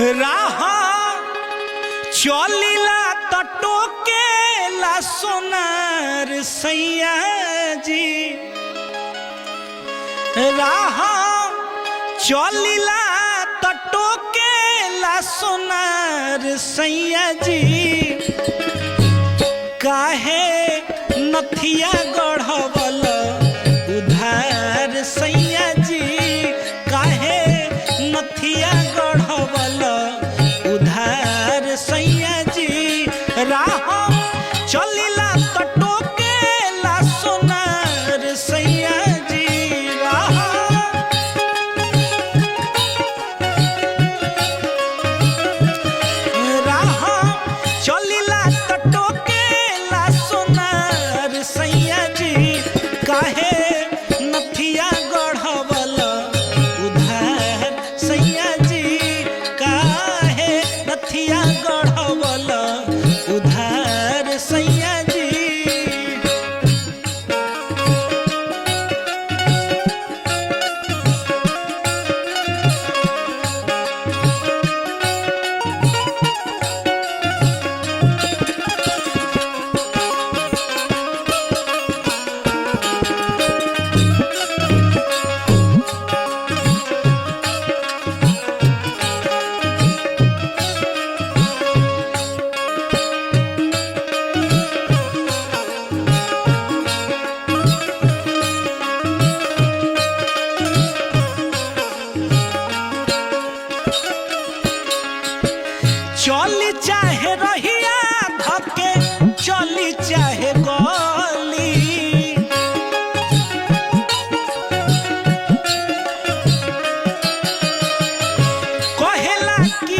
राह चलिला तटो के ला सोनार सैया जी राह चलिला तटो के ला सोनार सैया जी काहे नथिया गढ़वल उधार सैया जी काहे नथिया गढ़वल उधार सैया जी राह चलिला तटो के ला सोनार सैया जी राह चलिला तटो के ला सोनार सैया जी काहे नथिया गढ़वल उधार सैया जी काहे नथिया गढ़वल उधार सैया जी चली चाहे रहिया धके चली चाहे गली कहेला कि